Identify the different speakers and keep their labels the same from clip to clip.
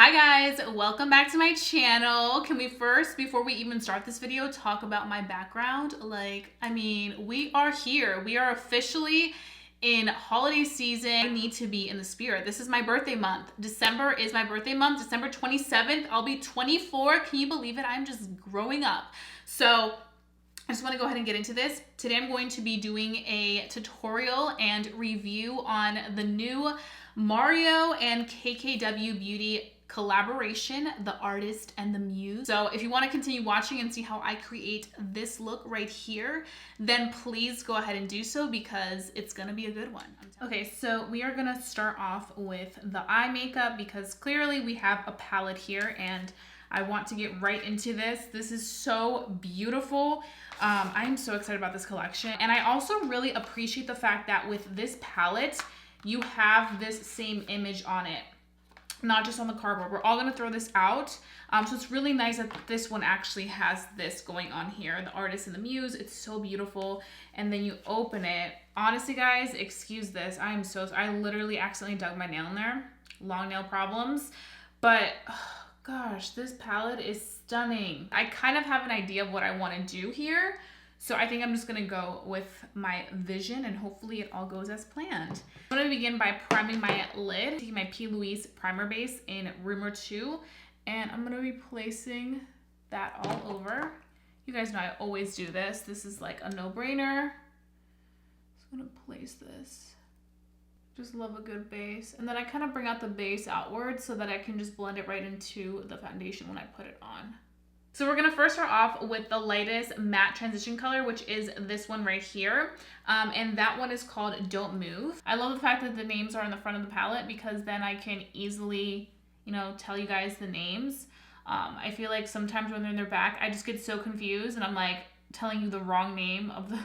Speaker 1: Hi guys, welcome back to my channel. Can we first, before we even start this video, talk about my background? We are here. We are officially in holiday season. I need to be in the spirit. This is my birthday month. December is my birthday month. December 27th, I'll be 24. Can you believe it? I'm just growing up. So I just want to go ahead and get into this. Today I'm going to be doing a tutorial and review on the new Mario and KKW Beauty collaboration, The Artist and the Muse. So if you want to continue watching and see how I create this look right here, then please go ahead and do so because it's gonna be a good one. Okay, so we are gonna start off with the eye makeup because clearly we have a palette here and I want to get right into this. This is so beautiful. I'm so excited about this collection. And I also really appreciate the fact that with this palette, you have this same image on it, not just on the cardboard. We're all gonna throw this out. So it's really nice that this one actually has this going on here, The Artist and the Muse. It's so beautiful. And then you open it. Honestly, guys, excuse this. I literally accidentally dug my nail in there. Long nail problems. But, oh, gosh, this palette is stunning. I kind of have an idea of what I wanna do here. So I think I'm just gonna go with my vision and hopefully it all goes as planned. I'm gonna begin by priming my lid, taking my P. Louise primer base in Rumor 2, and I'm gonna be placing that all over. You guys know I always do this. This is like a no-brainer. Just gonna place this. Just love a good base. And then I kind of bring out the base outwards so that I can just blend it right into the foundation when I put it on. So we're gonna first start off with the lightest matte transition color, which is this one right here. And that one is called Don't Move. I love the fact that the names are on the front of the palette because then I can easily, tell you guys the names. I feel like sometimes when they're in their back, I just get so confused and I'm like telling you the wrong name of the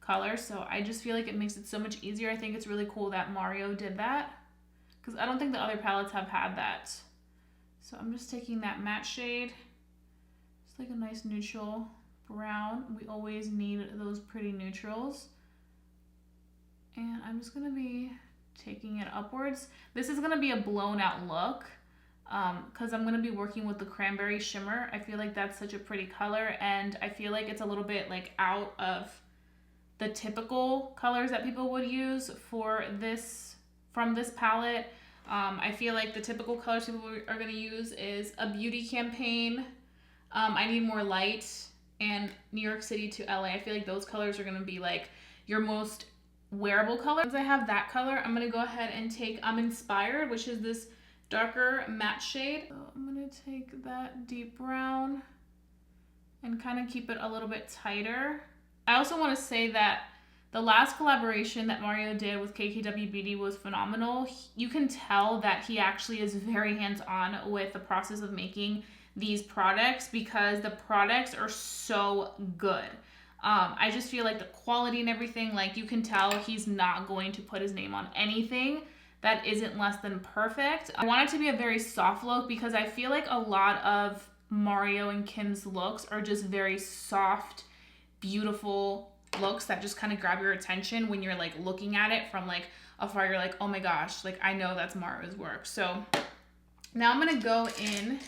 Speaker 1: color. So I just feel like it makes it so much easier. I think it's really cool that Mario did that because I don't think the other palettes have had that. So I'm just taking that matte shade. It's like a nice neutral brown. We always need those pretty neutrals. And I'm just gonna be taking it upwards. This is gonna be a blown out look because I'm gonna be working with the cranberry shimmer. I feel like that's such a pretty color and I feel like it's a little bit like out of the typical colors that people would use for this, from this palette. I feel like the typical colors people are gonna use is a beauty campaign, I Need More Light, and New York City to LA. I feel like those colors are gonna be like your most wearable color. Once I have that color, I'm gonna go ahead and take I'm Inspired, which is this darker matte shade. So I'm gonna take that deep brown and kind of keep it a little bit tighter. I also wanna say that the last collaboration that Mario did with KKW Beauty was phenomenal. You can tell that he actually is very hands-on with the process of making these products because the products are so good. I just feel like the quality and everything, like you can tell he's not going to put his name on anything that isn't less than perfect. I want it to be a very soft look because I feel like a lot of Mario and Kim's looks are just very soft, beautiful looks that just kind of grab your attention when you're like looking at it from like afar. You're like, oh my gosh, like I know that's Mario's work. So now I'm gonna go in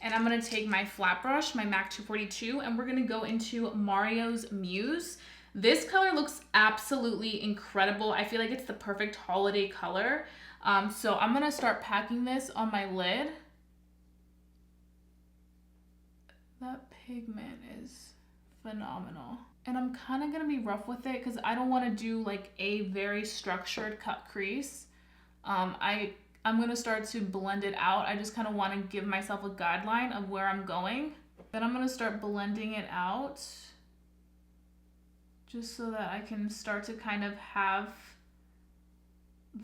Speaker 1: and I'm gonna take my flat brush, my MAC 242, and we're gonna go into Mario's Muse. This color looks absolutely incredible. I feel like it's the perfect holiday color. So I'm gonna start packing this on my lid. That pigment is phenomenal. And I'm kind of gonna be rough with it because I don't wanna do like a very structured cut crease. I'm gonna start to blend it out. I just kind of want to give myself a guideline of where I'm going. Then I'm gonna start blending it out just so that I can start to kind of have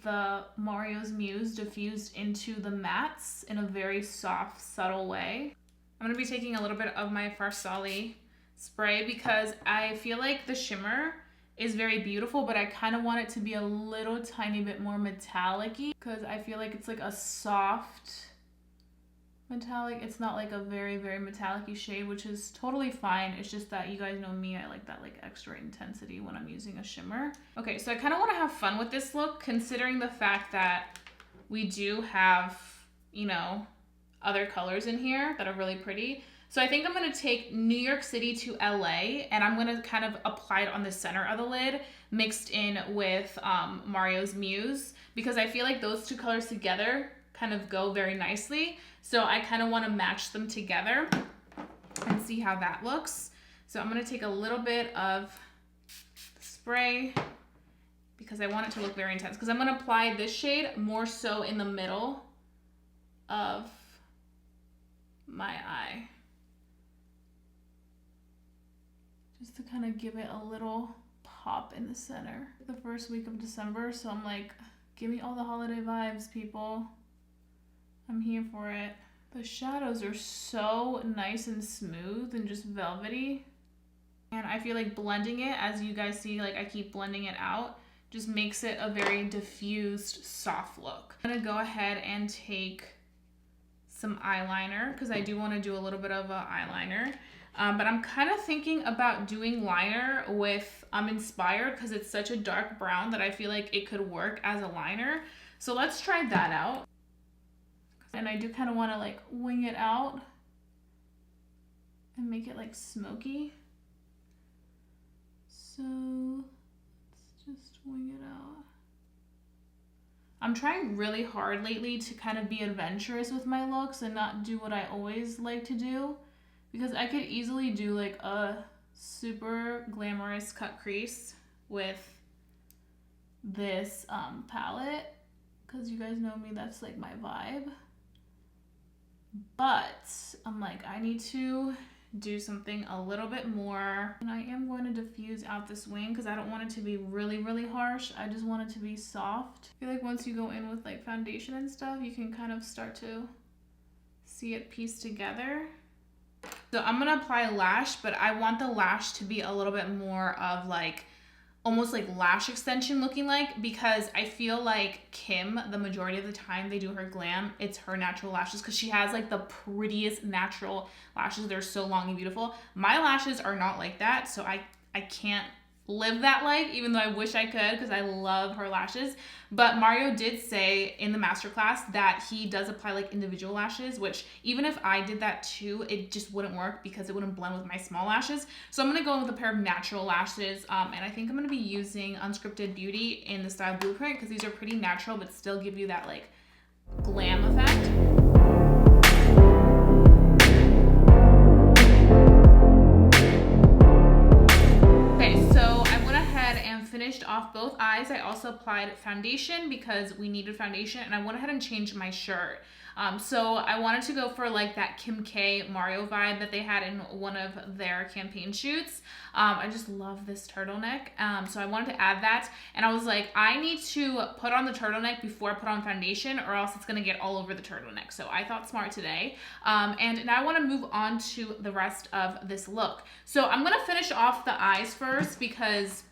Speaker 1: the Mario's Muse diffused into the mattes in a very soft, subtle way. I'm gonna be taking a little bit of my Farsali spray because I feel like the shimmer is very beautiful, but I kind of want it to be a little tiny bit more metallic-y because I feel like it's like a soft metallic. It's not like a very, very metallic-y shade, which is totally fine. It's just that you guys know me, I like that like extra intensity when I'm using a shimmer. Okay, so I kind of want to have fun with this look considering the fact that we do have, other colors in here that are really pretty. So I think I'm gonna take New York City to LA, and I'm gonna kind of apply it on the center of the lid, mixed in with Mario's Muse, because I feel like those two colors together kind of go very nicely. So I kind of wanna match them together and see how that looks. So I'm gonna take a little bit of spray because I want it to look very intense, because I'm gonna apply this shade more so in the middle of my eye, just to kind of give it a little pop in the center. The first week of December, so I'm like, give me all the holiday vibes, people. I'm here for it. The shadows are so nice and smooth and just velvety. And I feel like blending it, as you guys see, like I keep blending it out, just makes it a very diffused, soft look. I'm gonna go ahead and take some eyeliner, because I do want to do a little bit of an eyeliner. But I'm kind of thinking about doing liner with Inspired, because it's such a dark brown that I feel like it could work as a liner. So let's try that out. And I do kind of want to like wing it out and make it like smoky. So let's just wing it out. I'm trying really hard lately to kind of be adventurous with my looks and not do what I always like to do, because I could easily do like a super glamorous cut crease with this palette, because you guys know me, that's like my vibe. But I'm like, I need to do something a little bit more, and I am going to diffuse out this wing because I don't want it to be really, really harsh. I just want it to be soft. I feel like once you go in with like foundation and stuff, you can kind of start to see it piece together. So I'm gonna apply a lash, but I want the lash to be a little bit more of like almost like lash extension looking like, because I feel like Kim, the majority of the time they do her glam, it's her natural lashes, because she has like the prettiest natural lashes. They're so long and beautiful. My lashes are not like that, so I can't live that life, even though I wish I could, because I love her lashes. But Mario did say in the masterclass that he does apply like individual lashes, which even if I did that too, it just wouldn't work because it wouldn't blend with my small lashes. So I'm gonna go in with a pair of natural lashes, and I think I'm gonna be using Unscripted Beauty in the style Blueprint, because these are pretty natural but still give you that like glam effect. Finished off both eyes. I also applied foundation because we needed foundation, and I went ahead and changed my shirt. So I wanted to go for like that Kim K Mario vibe that they had in one of their campaign shoots. I just love this turtleneck. So I wanted to add that, and I was like, I need to put on the turtleneck before I put on foundation, or else it's gonna get all over the turtleneck. So I thought smart today. And now I wanna move on to the rest of this look. So I'm gonna finish off the eyes first because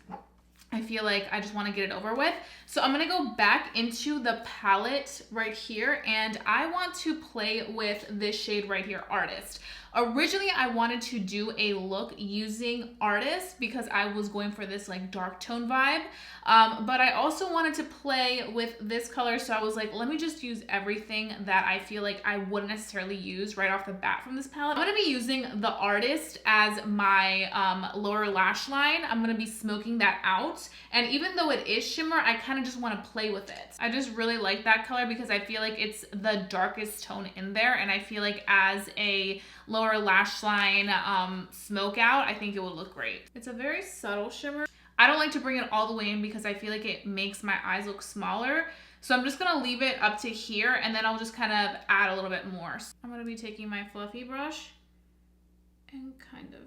Speaker 1: I feel like I just want to get it over with. So I'm going to go back into the palette right here, and I want to play with this shade right here, Artist. Originally, I wanted to do a look using Artist because I was going for this like dark tone vibe, but I also wanted to play with this color, so I was like, let me just use everything that I feel like I wouldn't necessarily use right off the bat from this palette. I'm going to be using the Artist as my lower lash line. I'm going to be smoking that out, and even though it is shimmer, I kind of just want to play with it. I just really like that color because I feel like it's the darkest tone in there, and I feel like as a lower lash line smoke out, I think it would look great. It's a very subtle shimmer. I don't like to bring it all the way in because I feel like it makes my eyes look smaller. So I'm just gonna leave it up to here, and then I'll just kind of add a little bit more. So I'm gonna be taking my fluffy brush and kind of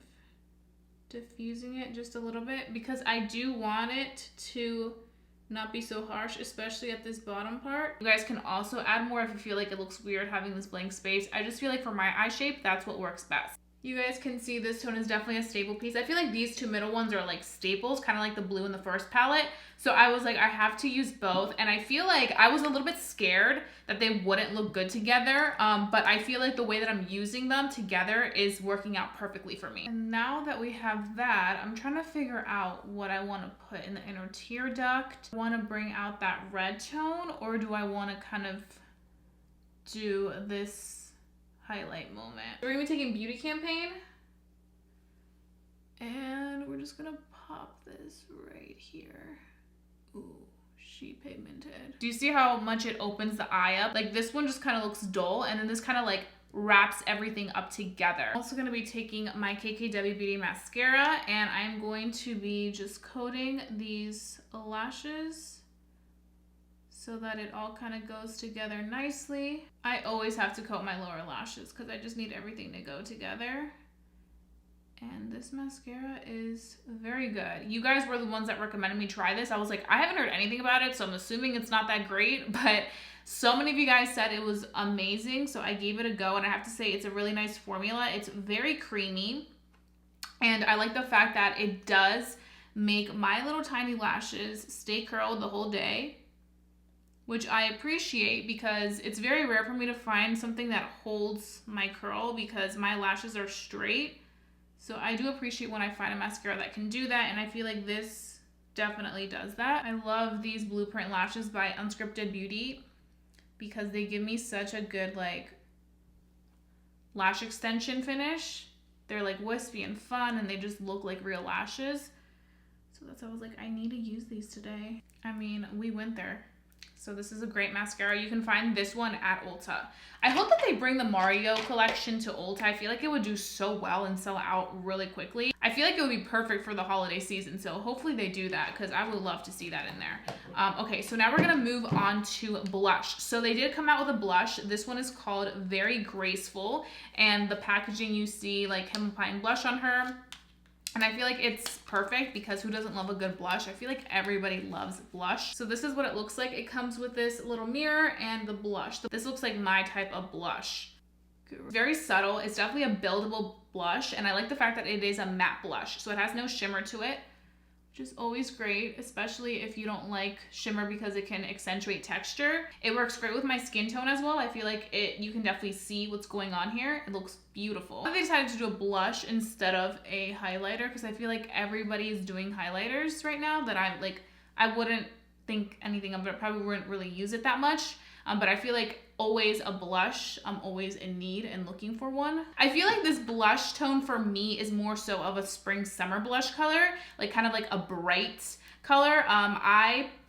Speaker 1: diffusing it just a little bit because I do want it to not be so harsh, especially at this bottom part. You guys can also add more if you feel like it looks weird having this blank space. I just feel like for my eye shape, that's what works best. You guys can see this tone is definitely a staple piece. I feel like these two middle ones are like staples, kind of like the blue in the first palette. So I was like, I have to use both. And I feel like I was a little bit scared that they wouldn't look good together. But I feel like the way that I'm using them together is working out perfectly for me. And now that we have that, I'm trying to figure out what I want to put in the inner tear duct. I want to bring out that red tone, or do I want to kind of do this highlight moment. We're gonna be taking Beauty Campaign, and we're just gonna pop this right here. Ooh, she pigmented. Do you see how much it opens the eye up? Like this one just kind of looks dull, and then this kind of like wraps everything up together. I'm also gonna be taking my KKW Beauty mascara, and I'm going to be just coating these lashes so that it all kind of goes together nicely. I always have to coat my lower lashes because I just need everything to go together. And this mascara is very good. You guys were the ones that recommended me try this. I was like, I haven't heard anything about it, so I'm assuming it's not that great, but so many of you guys said it was amazing, so I gave it a go, and I have to say it's a really nice formula. It's very creamy, and I like the fact that it does make my little tiny lashes stay curled the whole day, which I appreciate because it's very rare for me to find something that holds my curl because my lashes are straight. So I do appreciate when I find a mascara that can do that, and I feel like this definitely does that. I love these Blueprint lashes by Unscripted Beauty because they give me such a good like lash extension finish. They're like wispy and fun, and they just look like real lashes. So that's why I was like, I need to use these today. I mean, we went there. So this is a great mascara. You can find this one at Ulta. I hope that they bring the Mario collection to Ulta. I feel like it would do so well and sell out really quickly. I feel like it would be perfect for the holiday season. So hopefully they do that because I would love to see that in there. Okay, so now we're gonna move on to blush. So they did come out with a blush. This one is called Very Graceful. And the packaging, you see like him applying blush on her. And I feel like it's perfect because who doesn't love a good blush? I feel like everybody loves blush. So this is what it looks like. It comes with this little mirror and the blush. This looks like my type of blush. Very subtle. It's definitely a buildable blush. And I like the fact that it is a matte blush. So it has no shimmer to it, which is always great, especially if you don't like shimmer because it can accentuate texture. It works great with my skin tone as well. I feel like you can definitely see what's going on here. It looks beautiful. I decided to do a blush instead of a highlighter because I feel like everybody is doing highlighters right now that I wouldn't think anything of it. Probably wouldn't really use it that much. But I feel like always a blush, I'm always in need and looking for one. I feel like this blush tone for me is more so of a spring summer blush color, like kind of like a bright color.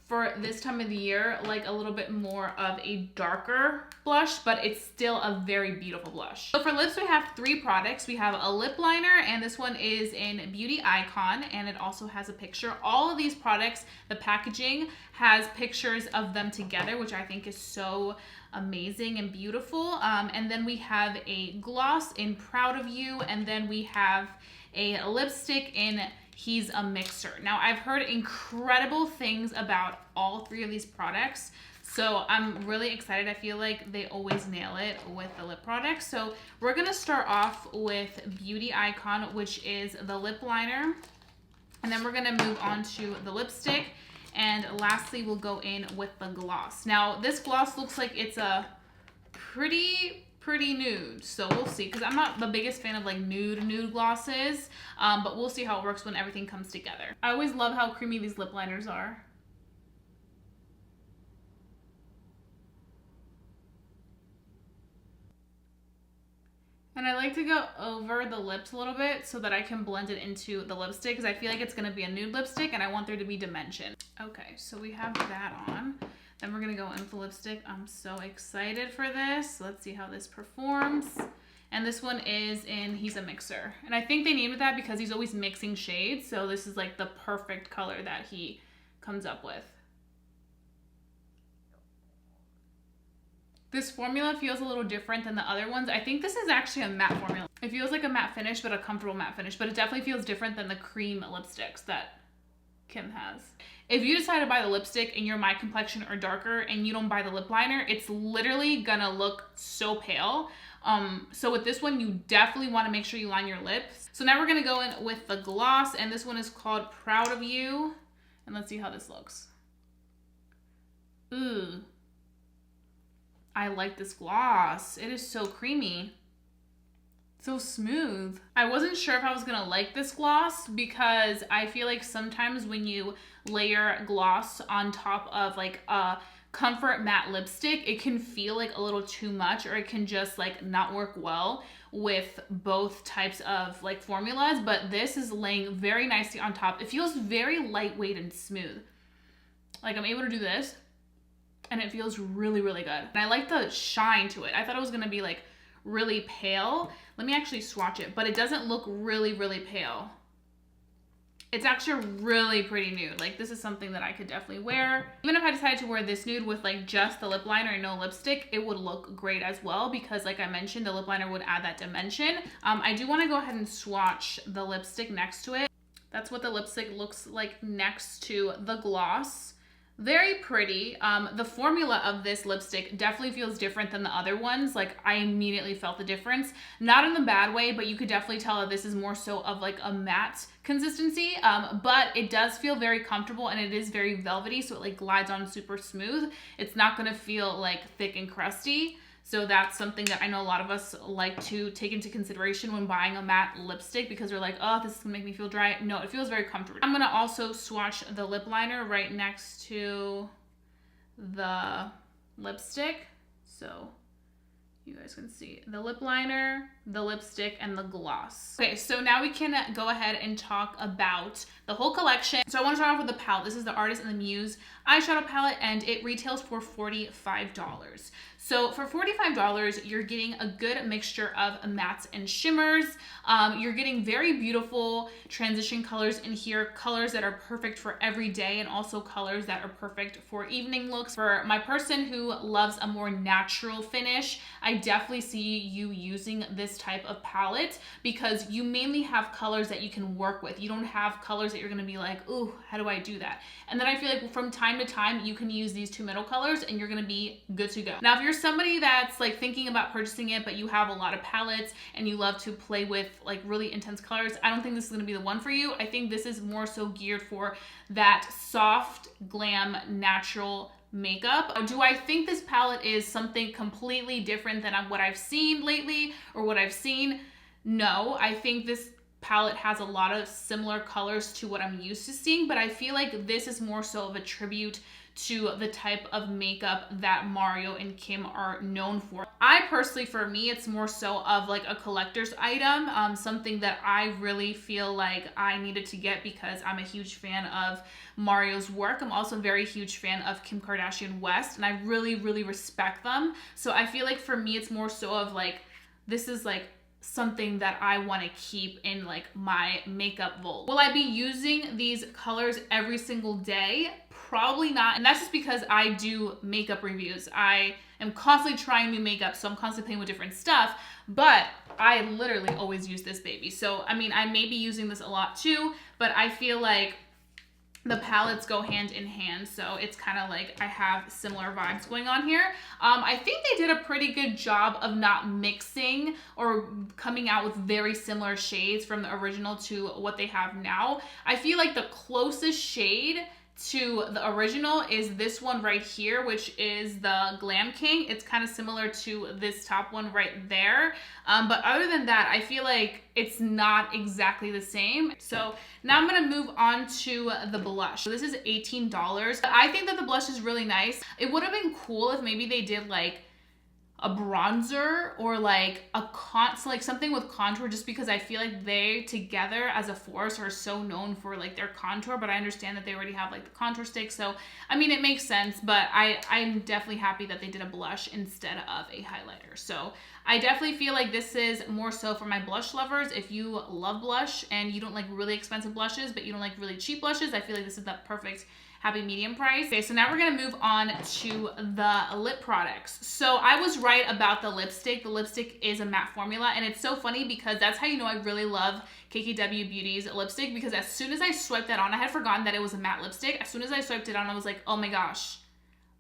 Speaker 1: For this time of the year, like a little bit more of a darker blush, but it's still a very beautiful blush. So for lips, we have 3 products. We have a lip liner, and this one is in Beauty Icon, and it also has a picture. All of these products, the packaging has pictures of them together, which I think is so amazing and beautiful. And then we have a gloss in Proud of You, and then we have a lipstick in He's a Mixer. Now, I've heard incredible things about all 3 of these products, so I'm really excited. I feel like they always nail it with the lip products. So we're gonna start off with Beauty Icon, which is the lip liner, and then we're gonna move on to the lipstick, and lastly, we'll go in with the gloss. Now, this gloss looks like it's a pretty nude, so we'll see, because I'm not the biggest fan of like nude glosses, but we'll see how it works when everything comes together. I always love how creamy these lip liners are. And I like to go over the lips a little bit so that I can blend it into the lipstick, because I feel like it's going to be a nude lipstick and I want there to be dimension. Okay, so we have that on. Then we're gonna go in with the lipstick. I'm so excited for this. Let's see how this performs. And this one is in He's a Mixer. And I think they named it that because he's always mixing shades. So this is like the perfect color that he comes up with. This formula feels a little different than the other ones. I think this is actually a matte formula. It feels like a matte finish, but a comfortable matte finish. But it definitely feels different than the cream lipsticks that Kim has. If you decide to buy the lipstick and you're my complexion or darker and you don't buy the lip liner, it's literally gonna look so pale. So with this one, you definitely want to make sure you line your lips. So now we're gonna go in with the gloss, and this one is called Proud of You. And let's see how this looks. Ooh. I like this gloss. It is so creamy. So smooth. I wasn't sure if I was gonna like this gloss because I feel like sometimes when you layer gloss on top of like a comfort matte lipstick, it can feel like a little too much, or it can just like not work well with both types of like formulas. But this is laying very nicely on top. It feels very lightweight and smooth. Like I'm able to do this and it feels really, really good. And I like the shine to it. I thought it was gonna be like really pale. Let me actually swatch it, but it doesn't look really, really pale. It's actually really pretty nude. Like this is something that I could definitely wear. Even if I decided to wear this nude with like just the lip liner and no lipstick, it would look great as well, because like I mentioned, the lip liner would add that dimension. I do wanna go ahead and swatch the lipstick next to it. That's what the lipstick looks like next to the gloss. Very pretty. The formula of this lipstick definitely feels different than the other ones. Like I immediately felt the difference, not in the bad way, but you could definitely tell that this is more so of like a matte consistency. But it does feel very comfortable and it is very velvety, so it like glides on super smooth. It's not gonna feel like thick and crusty. So that's something that I know a lot of us like to take into consideration when buying a matte lipstick, because we're like, oh, this is gonna make me feel dry. No, it feels very comfortable. I'm gonna also swatch the lip liner right next to the lipstick, so you guys can see the lip liner, the lipstick, and the gloss. Okay, so now we can go ahead and talk about the whole collection. So I want to start off with the palette. This is the Artist and the Muse eyeshadow palette, and it retails for $45. So for $45, you're getting a good mixture of mattes and shimmers. You're getting very beautiful transition colors in here, colors that are perfect for every day, and also colors that are perfect for evening looks. For my person who loves a more natural finish, I definitely see you using this type of palette, because you mainly have colors that you can work with. You don't have colors that you're gonna be like, ooh, how do I do that? And then I feel like from time to time, you can use these two middle colors and you're gonna be good to go. Now, if you're somebody that's like thinking about purchasing it, but you have a lot of palettes and you love to play with like really intense colors, I don't think this is gonna be the one for you. I think this is more so geared for that soft, glam, natural makeup. Do I think this palette is something completely different than what I've seen lately or what I've seen? No, I think this palette has a lot of similar colors to what I'm used to seeing, but I feel like this is more so of a tribute to the type of makeup that Mario and Kim are known for. I personally, for me, it's more so of like a collector's item, something that I really feel like I needed to get because I'm a huge fan of Mario's work. I'm also a very huge fan of Kim Kardashian West, and I really, really respect them. So I feel like for me, it's more so of like, this is like something that I want to keep in like my makeup vault. Will I be using these colors every single day? Probably not. And that's just because I do makeup reviews. I am constantly trying new makeup, so I'm constantly playing with different stuff, but I literally always use this baby. So, I mean, I may be using this a lot too, but I feel like the palettes go hand in hand, so it's kind of like I have similar vibes going on here. I think they did a pretty good job of not mixing or coming out with very similar shades from the original to what they have now. I feel like the closest shade to the original is this one right here, which is the Glam King. It's kind of similar to this top one right there. But other than that, I feel like it's not exactly the same. So now I'm gonna move on to the blush. So this is $18. I think that the blush is really nice. It would have been cool if maybe they did like a bronzer or like a like something with contour, just because I feel like they together as a force are so known for like their contour, but I understand that they already have like the contour stick. So, I mean, it makes sense, but I'm definitely happy that they did a blush instead of a highlighter. So I definitely feel like this is more so for my blush lovers. If you love blush and you don't like really expensive blushes, but you don't like really cheap blushes, I feel like this is the perfect happy medium price. Okay, so now we're gonna move on to the lip products. So I was right about the lipstick. The lipstick is a matte formula, and it's so funny because that's how you know I really love KKW Beauty's lipstick, because as soon as I swiped that on, I had forgotten that it was a matte lipstick. As soon as I swiped it on, I was like, oh my gosh,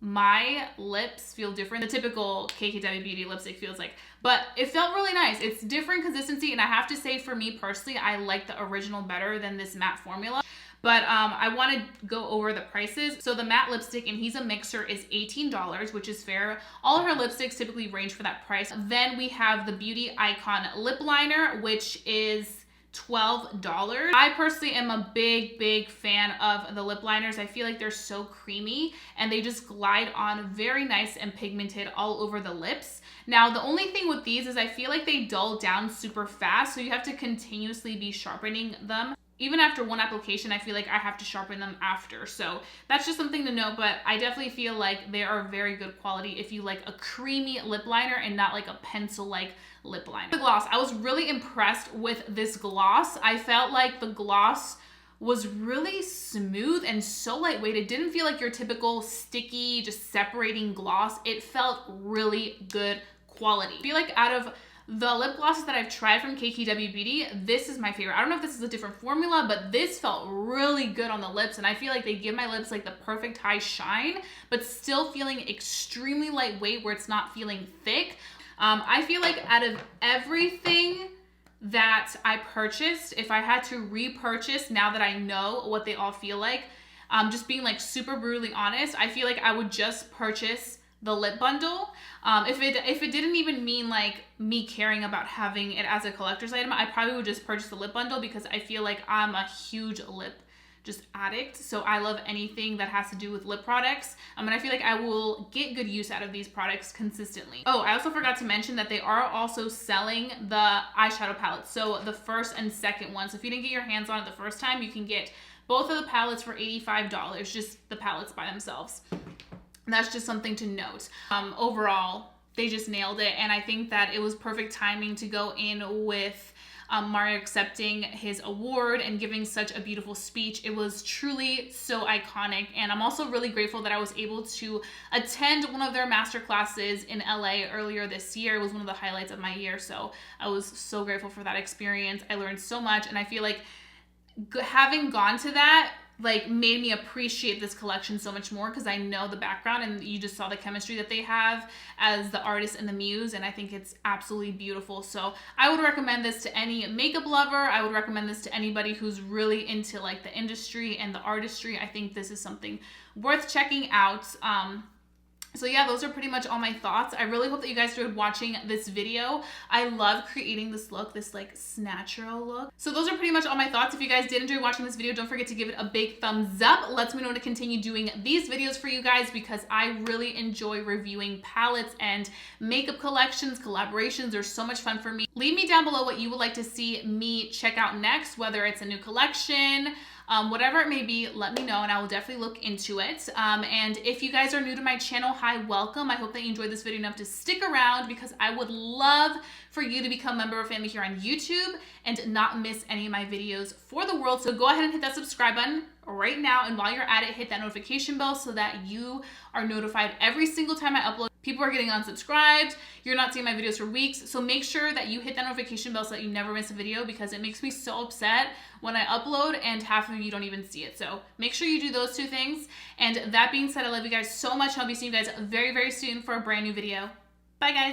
Speaker 1: my lips feel different. The typical KKW Beauty lipstick feels like, but it felt really nice. It's different consistency, and I have to say, for me personally, I like the original better than this matte formula. But I want to go over the prices. So the matte lipstick in He's a Mixer is $18, which is fair. All of her lipsticks typically range for that price. Then we have the Beauty Icon lip liner, which is $12. I personally am a big fan of the lip liners. I feel like they're so creamy and they just glide on very nice and pigmented all over the lips. Now, the only thing with these is I feel like they dull down super fast, so you have to continuously be sharpening them. Even after one application, I feel like I have to sharpen them after. So that's just something to know, but I definitely feel like they are very good quality if you like a creamy lip liner and not like a pencil-like lip liner. The gloss, I was really impressed with this gloss. I felt like the gloss was really smooth and so lightweight. It didn't feel like your typical sticky, just separating gloss. It felt really good quality. I feel like out of the lip glosses that I've tried from KKW Beauty, this is my favorite. I don't know if this is a different formula, but this felt really good on the lips, and I feel like they give my lips like the perfect high shine, but still feeling extremely lightweight where it's not feeling thick. I feel like out of everything that I purchased, if I had to repurchase now that I know what they all feel like, just being like super brutally honest, I feel like I would just purchase the lip bundle. If it didn't even mean like me caring about having it as a collector's item, I probably would just purchase the lip bundle because I feel like I'm a huge lip just addict. So I love anything that has to do with lip products. And I feel like I will get good use out of these products consistently. Oh, I also forgot to mention that they are also selling the eyeshadow palettes. So the first and second one. So if you didn't get your hands on it the first time, you can get both of the palettes for $85, just the palettes by themselves. That's just something to note. Overall, they just nailed it. And I think that it was perfect timing to go in with Mario accepting his award and giving such a beautiful speech. It was truly so iconic. And I'm also really grateful that I was able to attend one of their master classes in LA earlier this year. It was one of the highlights of my year. So I was so grateful for that experience. I learned so much. And I feel like having gone to that like made me appreciate this collection so much more because I know the background and you just saw the chemistry that they have as the artist and the muse, and I think it's absolutely beautiful. So I would recommend this to any makeup lover. I would recommend this to anybody who's really into like the industry and the artistry. I think this is something worth checking out. So yeah, those are pretty much all my thoughts. I really hope that you guys enjoyed watching this video. I love creating this look, this like natural look. So those are pretty much all my thoughts. If you guys did enjoy watching this video, don't forget to give it a big thumbs up. Lets me know to continue doing these videos for you guys because I really enjoy reviewing palettes and makeup collections, collaborations. They're so much fun for me. Leave me down below what you would like to see me check out next, whether it's a new collection, whatever it may be, let me know and I will definitely look into it. And if you guys are new to my channel, hi, welcome. I hope that you enjoyed this video enough to stick around because I would love for you to become a member of family here on YouTube and not miss any of my videos for the world. So go ahead and hit that subscribe button right now. And while you're at it, hit that notification bell so that you are notified every single time I upload. People are getting unsubscribed. You're not seeing my videos for weeks. So make sure that you hit that notification bell so that you never miss a video because it makes me so upset when I upload and half of you don't even see it. So make sure you do those two things. And that being said, I love you guys so much. I'll be seeing you guys very, very soon for a brand new video. Bye guys.